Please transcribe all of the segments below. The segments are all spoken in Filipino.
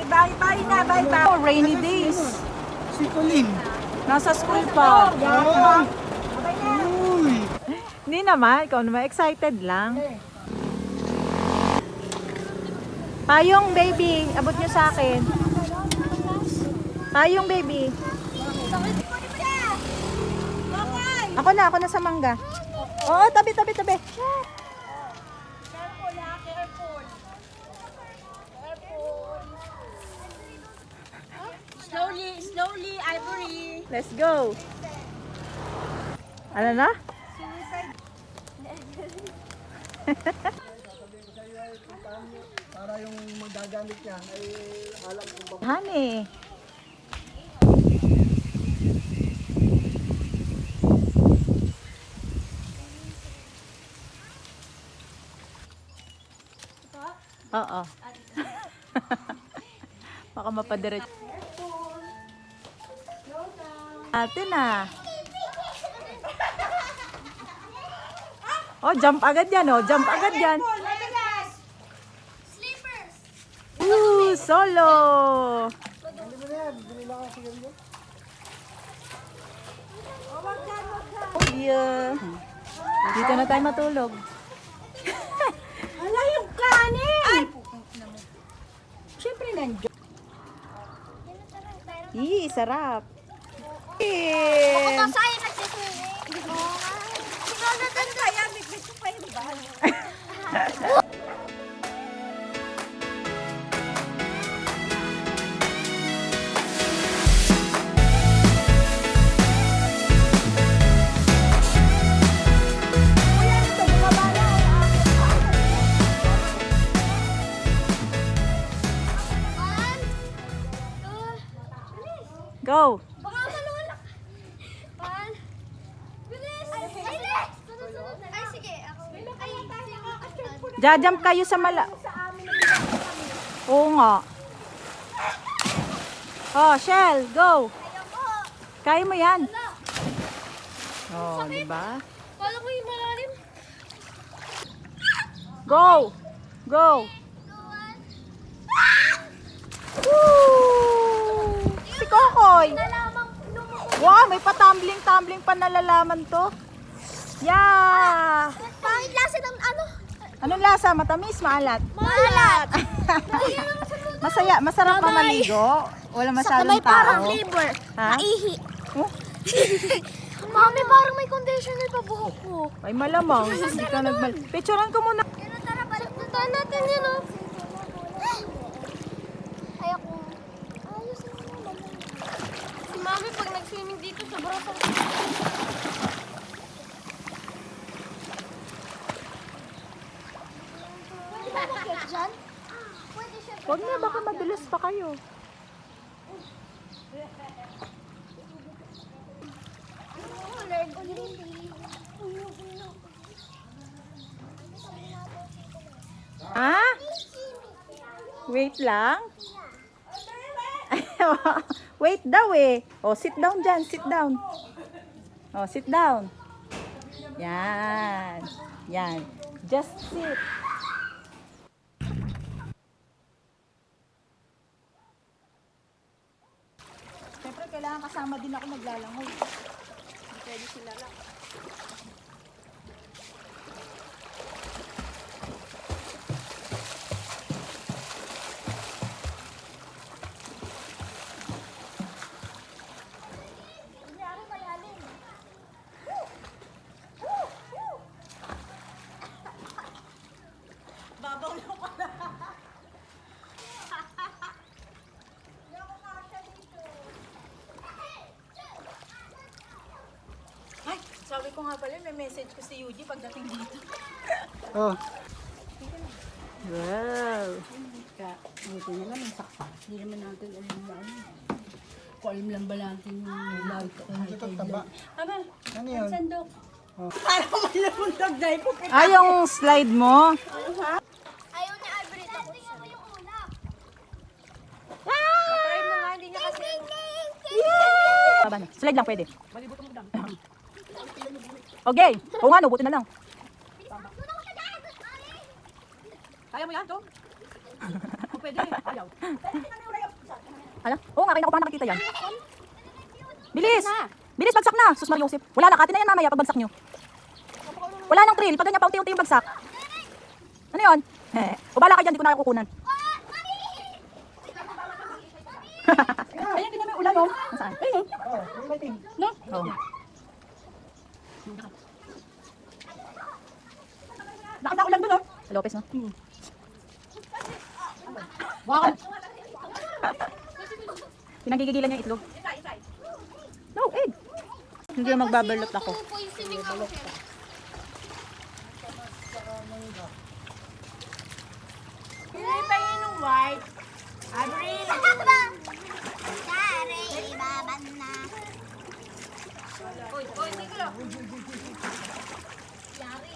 Bye-bye na, bye-bye. Oh, rainy days. Si Colin. Nasa school pa. Uy. Hindi naman, ikaw naman excited lang. Payong baby, abot niyo sa akin. Payong baby. Ako na sa mangga. Oo, tabi. Slowly, Ivory. Let's go. Ano na? Para yung magagamit niya ay alam kung Honey. Oo. Baka mapadiretso. Ate na. Oh, jump agad yan, oh. Jump agad yan. Solo. Oh, yeah. Dito na tayo matulog. Ala yung kanin! Ay! Siyempre nandiyo. Ih, sarap. Ako sa'yo nagsiswimming. Ikaw na Ano kaya? Bigbit ko pa yung bag. Go. Baka malulak. One. Bilis! Ay, bilis! Sunod. Ay, sige. Ako. Ay, sige. Jajump kayo sa mala... Oo nga. Oh, Shell, go. Ayoko. Kaya mo yan. Wala. Oh, di ba? Kala ko yung malalim. Go. Go. One. Woo! Si Kokoy. Nalamang lumuko. Wow, may pa-tumbling pa nalalaman to. Yeah. Pangit lasa ng ano? Anong lasa? Matamis, maalat? Maalat. Masarap pa maligo. Wala masyadong May parang tao. flavor. Ha? Maihi. Oh, Mami, parang may conditioner pa buhok ko. ay malamang. Hindi ka nagbal. Picturean ko muna. Pero tara, balik na tayo natin yun, oh. Ayoko. Ayos na naman. Si Mami, pag nag-swimming dito, sobrang sarap. Pwede ba mag-get dyan? Pwede siya. Huwag na, baka madulas pa kayo. Learn ulit. Ha? Wait lang. Wait daw eh. Oh, sit down dyan, sit down. Oh, sit down. Yan. Yan. Just sit. Siyempre, kailangan kasama din ako naglalangoy. Hindi pwede sila lang. Babaw lang pala. Ay, sabi ko nga pala, may message ko si Yuji pagdating dito. Oh. Wow. Buti na lang, saksak. Hindi naman natin alam na ano. Kung alam lang ba natin yung light o high Ito tide taba. lang. Ama, Ano yun? sandok. Parang malulundag na ipok. Ah, yung slide mo? Ayaw niya, Ivory. Tapos yung ulap. Try mo nga, hindi niya kasi. Baba na. Slide lang pwede. Okay. Oo nga, no, buti na lang. Kaya mo yan, to? pwede. Ayaw. Ala? Oo nga, kayo na ko pa nakikita yan. Bilis! Bilis, bagsak na! Sus Mariosep. Wala na, kati na yan mamaya pag bagsak nyo. Wala nang trail, pag ganyan pa unti-unti yung bagsak. Ano yun? O bala ka dyan, di ko na kukunan. Ayan, tingnan mo yung ulan, no? Nasaan? Ayun, Oh, yung lighting. no? Oo. Lakas na ulan doon, no? Sa Lopez, no? Bakit? Pinagigigilan niya yung itlog. No, egg. Hindi na magbabalot ako. Poisoning ako siya. Pinipay ng white. Avril. Dari, ibaban na. Oy, hindi ko lang. Yari.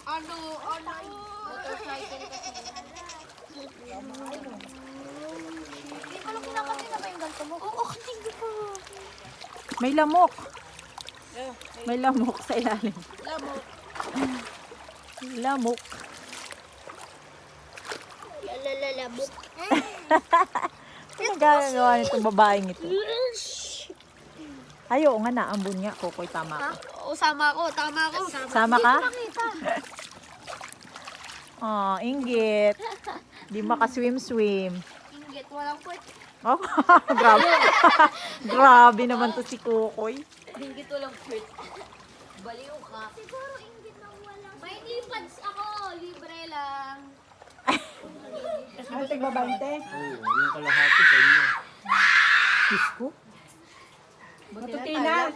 Ano? Motorcycle kasi. Hindi ko lang kinakati na ba yung ganito mo? Oo, hindi ko. May lamok. May lamok sa ilalim. Lamok. Lamok. Lalalabok. Ano gagawa nitong babaeng ito? Ay, oo nga, naambun niya. Kokoy, tama Ha? ka. Oo, sama ko. Tama ko. Sama ka? Hindi ko makita. Oh, inggit. Di makaswim-swim. Inggit, walang kwet. Oh, grabe. Grabe naman to si Kokoy. Hindi ko lang quit. Baliw ka. Siguro inggit na walang. May lipads ako. Libre lang. Ano, tigbabante? Yung kalahati sa inyo. Kisko? Matutina.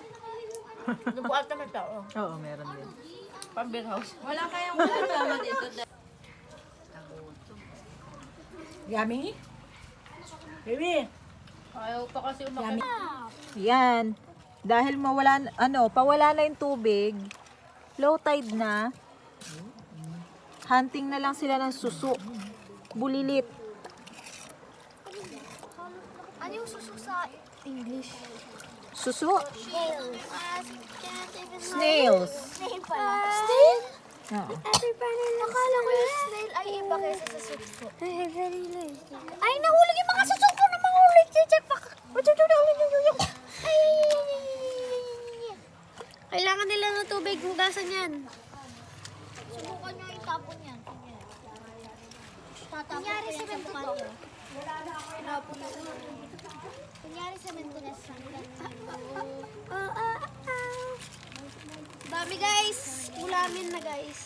Nabuhat naman tao. Oo, meron din. Pambir house. Wala kayang kasama dito. Yummy? Baby. Ayaw pa kasi umakit. Yan. Dahil mawala, pawala na yung tubig, low tide na, hunting na lang sila ng suso, bulilit. Ano yung susok sa English? Suso? Snails. Snails. Snail pala. Snail? Oo. Akala ko yung snail ay iba kaysa sa suso. Ay, nahulog yung mga suso ko na mahulog. Kailangan nila ng tubig. Hugasan yan. Subukan nyo Kunyari semento to. Kunyari semento na sa Dami guys. Ulamin na guys.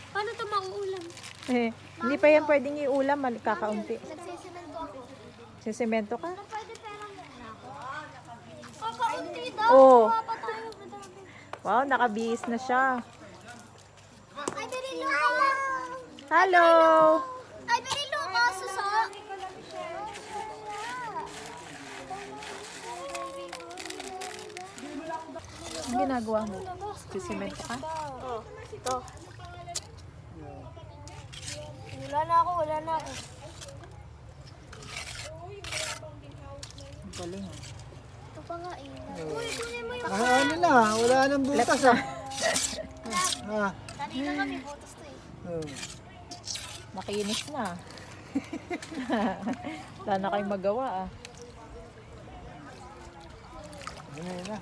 Paano to mauulam? Hindi pa yan pwedeng iulam, kakaunti. Nagsisemento ako. Sisemento ka? Pwede pera muna ako. Kakaunti daw. Oo. Papa tayo. Madami. Wow, nakabihis na siya. Ay, very low. Hello! Ay, very low ka, suso. Ang ginagawa mo? Sisemento ka? Oh, ito. Wala na ako. Ang galing ah. Ito pa nga eh. Uy, kunin mo yung Ano na, wala nang butas ah. Ah. kanina kami butas to eh. Oh. Nakinis na. Wala na kayong magawa ah. Ano na.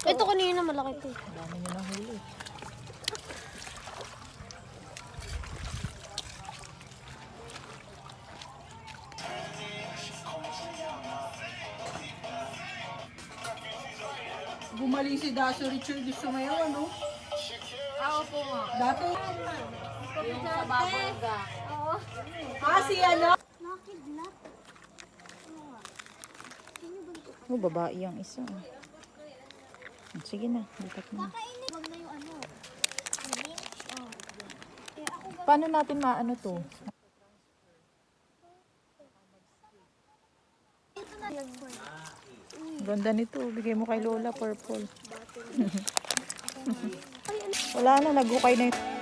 Ito kanina malaki to. Dami nyo nang huli. Gumaling si Daso Richard gusto ngayon, ano? Opo nga. Dati, Yung sa baboga. Oo. si ano? Nakidlat. Oh, babae ang isa. Sige na, lipat na. Kainin. Wag na yung ano. Oh. Eh, ako ba? Paano natin maano to? Ito na yan. Ganda nito. Bigay mo kay Lola, purple. Wala na, naghukay na ito.